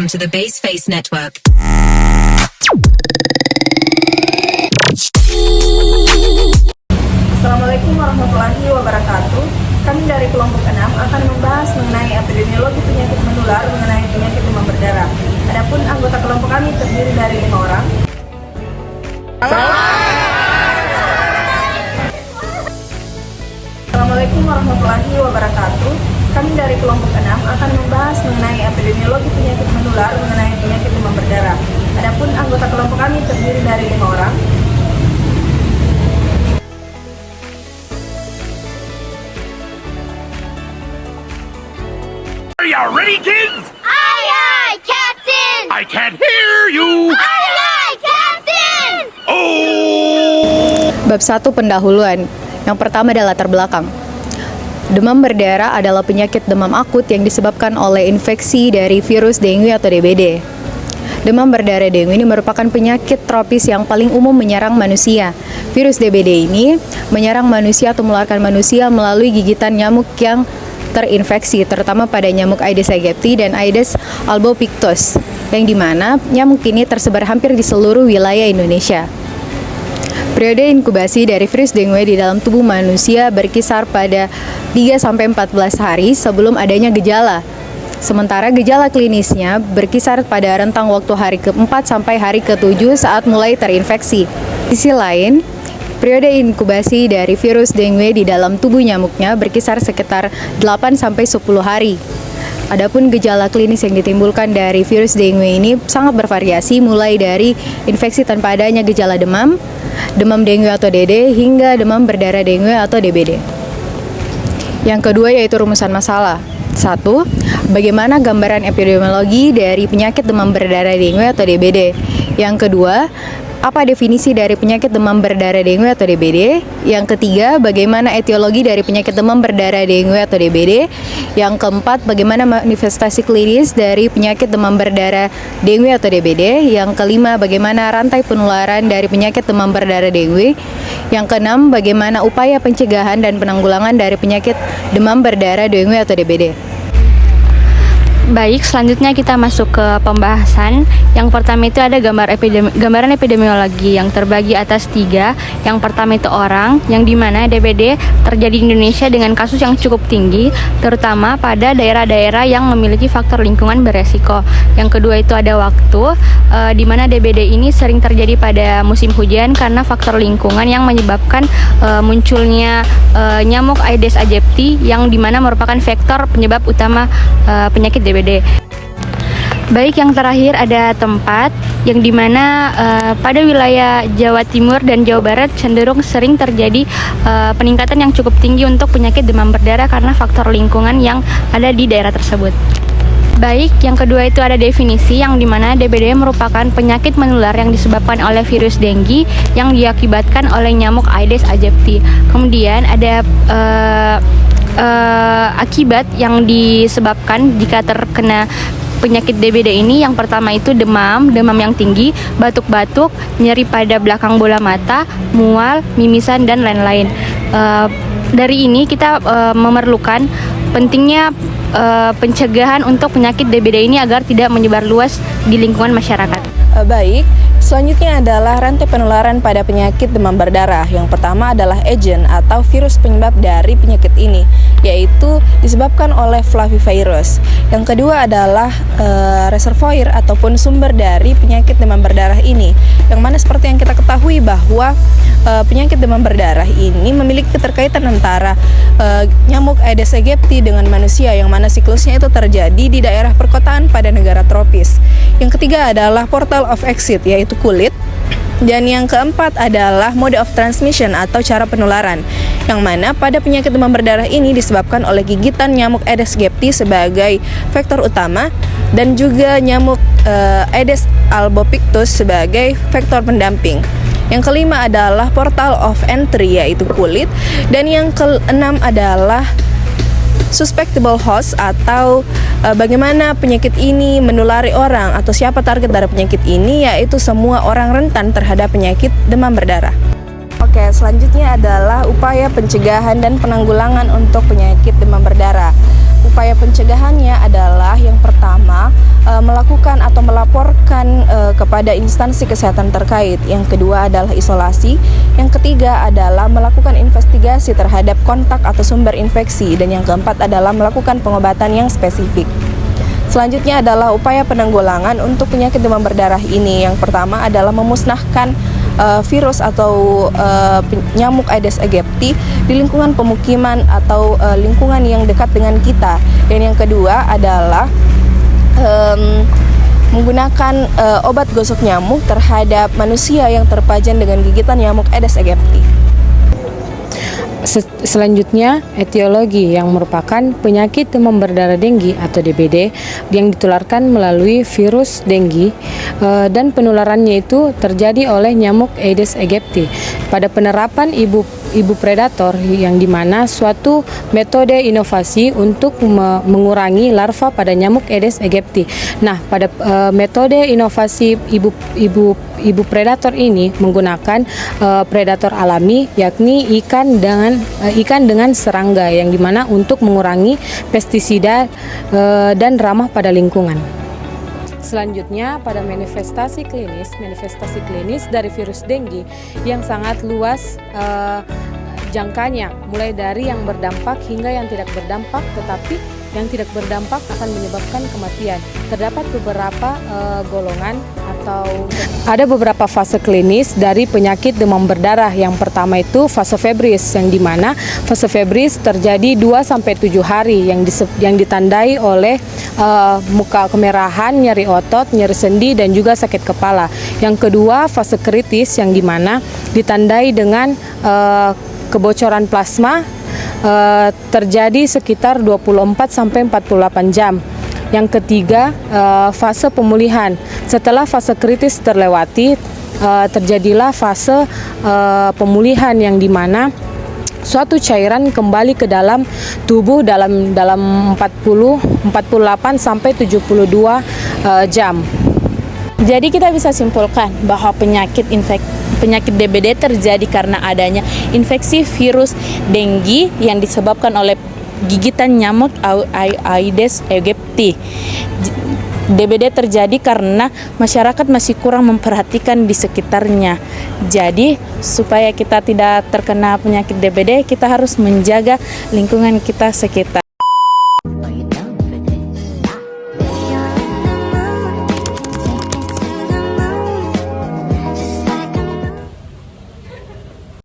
Welcome to the Baseface Network. Assalamualaikum warahmatullahi wabarakatuh. Kami dari kelompok 6 akan membahas mengenai epidemiologi penyakit menular mengenai penyakit demam berdarah. Adapun anggota kelompok kami terdiri dari 5 orang. Assalamualaikum warahmatullahi wabarakatuh. Kami dari kelompok 6 akan membahas mengenai epidemiologi penyakit menular mengenai penyakit demam berdarah. Adapun anggota kelompok kami terdiri dari 5 orang. Are you ready, kids? Aye, aye, Captain! I can't hear you! Aye, aye, Captain! Oh! Bab 1 pendahuluan. Yang pertama adalah latar belakang. Demam berdarah adalah penyakit demam akut yang disebabkan oleh infeksi dari virus dengue atau DBD. Demam berdarah dengue ini merupakan penyakit tropis yang paling umum menyerang manusia. Virus DBD ini menyerang manusia atau menularkan manusia melalui gigitan nyamuk yang terinfeksi, terutama pada nyamuk Aedes aegypti dan Aedes albopictus, yang dimana nyamuk ini tersebar hampir di seluruh wilayah Indonesia. Periode inkubasi dari virus dengue di dalam tubuh manusia berkisar pada 3-14 hari sebelum adanya gejala. Sementara gejala klinisnya berkisar pada rentang waktu hari ke-4 sampai hari ke-7 saat mulai terinfeksi. Di sisi lain, periode inkubasi dari virus dengue di dalam tubuh nyamuknya berkisar sekitar 8-10 hari. Adapun gejala klinis yang ditimbulkan dari virus dengue ini sangat bervariasi, mulai dari infeksi tanpa adanya gejala demam, demam dengue atau DD, hingga demam berdarah dengue atau DBD. Yang kedua yaitu rumusan masalah. 1. Bagaimana gambaran epidemiologi dari penyakit demam berdarah dengue atau DBD? Yang kedua, apa definisi dari penyakit demam berdarah dengue atau DBD? Yang ketiga, bagaimana etiologi dari penyakit demam berdarah dengue atau DBD? Yang keempat, bagaimana manifestasi klinis dari penyakit demam berdarah dengue atau DBD? Yang kelima, bagaimana rantai penularan dari penyakit demam berdarah dengue? Yang keenam, bagaimana upaya pencegahan dan penanggulangan dari penyakit demam berdarah dengue atau DBD? Baik, selanjutnya kita masuk ke pembahasan. Yang pertama itu ada gambaran epidemiologi yang terbagi atas 3. Yang pertama itu orang, yang dimana DBD terjadi di Indonesia dengan kasus yang cukup tinggi, terutama pada daerah-daerah yang memiliki faktor lingkungan beresiko. Yang kedua itu ada waktu, di mana DBD ini sering terjadi pada musim hujan karena faktor lingkungan yang menyebabkan munculnya nyamuk Aedes aegypti, yang dimana merupakan faktor penyebab utama penyakit DBD. Baik, yang terakhir ada tempat, yang dimana pada wilayah Jawa Timur dan Jawa Barat cenderung sering terjadi peningkatan yang cukup tinggi untuk penyakit demam berdarah karena faktor lingkungan yang ada di daerah tersebut. Baik, yang kedua itu ada definisi, yang dimana DBD merupakan penyakit menular yang disebabkan oleh virus dengue yang diakibatkan oleh nyamuk Aedes aegypti. Kemudian ada akibat yang disebabkan jika terkena penyakit DBD ini. Yang pertama itu demam yang tinggi, batuk-batuk, nyeri pada belakang bola mata, mual, mimisan, dan lain-lain. Dari ini kita memerlukan pentingnya pencegahan untuk penyakit DBD ini agar tidak menyebar luas di lingkungan masyarakat. Baik, selanjutnya adalah rantai penularan pada penyakit demam berdarah. Yang pertama adalah agent atau virus penyebab dari penyakit ini, yaitu disebabkan oleh flavivirus. Yang kedua adalah reservoir ataupun sumber dari penyakit demam berdarah ini, yang mana seperti yang kita ketahui bahwa penyakit demam berdarah ini memiliki keterkaitan antara nyamuk Aedes aegypti dengan manusia, yang mana siklusnya itu terjadi di daerah perkotaan pada negara tropis. Yang ketiga adalah portal of exit, yaitu kulit. Dan yang keempat adalah mode of transmission atau cara penularan, yang mana pada penyakit demam berdarah ini disebabkan oleh gigitan nyamuk Aedes aegypti sebagai faktor utama, dan juga nyamuk Aedes albopictus sebagai faktor pendamping. Yang kelima adalah portal of entry, yaitu kulit. Dan yang keenam adalah suspectable host atau bagaimana penyakit ini menulari orang atau siapa target dari penyakit ini, yaitu semua orang rentan terhadap penyakit demam berdarah. Oke, selanjutnya adalah upaya pencegahan dan penanggulangan untuk penyakit demam berdarah. Upaya pencegahannya adalah yang pertama melakukan atau melaporkan kepada instansi kesehatan terkait. Yang kedua adalah isolasi. Yang ketiga adalah melakukan investigasi terhadap kontak atau sumber infeksi. Dan yang keempat adalah melakukan pengobatan yang spesifik. Selanjutnya adalah upaya penanggulangan untuk penyakit demam berdarah ini. Yang pertama adalah memusnahkan virus atau nyamuk Aedes aegypti di lingkungan pemukiman atau lingkungan yang dekat dengan kita. Dan yang kedua adalah menggunakan obat gosok nyamuk terhadap manusia yang terpajan dengan gigitan nyamuk Aedes aegypti. Selanjutnya, etiologi yang merupakan penyakit demam berdarah denggi atau DBD yang ditularkan melalui virus denggi dan penularannya itu terjadi oleh nyamuk Aedes aegypti. Pada penerapan ibu predator yang dimana suatu metode inovasi untuk mengurangi larva pada nyamuk Aedes aegypti. Nah, pada metode inovasi ibu predator ini menggunakan predator alami, yakni ikan dengan serangga, yang dimana untuk mengurangi pestisida dan ramah pada lingkungan. Selanjutnya pada manifestasi klinis dari virus denggi yang sangat luas jangkanya, mulai dari yang berdampak hingga yang tidak berdampak, tetapi yang tidak berdampak akan menyebabkan kematian. Terdapat beberapa golongan atau ada beberapa fase klinis dari penyakit demam berdarah. Yang pertama itu fase febris, yang dimana fase febris terjadi 2-7 hari yang ditandai oleh muka kemerahan, nyeri otot, nyeri sendi, dan juga sakit kepala. Yang kedua fase kritis, yang dimana ditandai dengan kebocoran plasma terjadi sekitar 24-48 jam. Yang ketiga, fase pemulihan. Setelah fase kritis terlewati, terjadilah fase pemulihan, yang dimana suatu cairan kembali ke dalam tubuh dalam 48-72 jam. Jadi kita bisa simpulkan bahwa penyakit DBD terjadi karena adanya infeksi virus denggi yang disebabkan oleh gigitan nyamuk Aedes aegypti. DBD terjadi karena masyarakat masih kurang memperhatikan di sekitarnya. Jadi supaya kita tidak terkena penyakit DBD, kita harus menjaga lingkungan kita sekitar.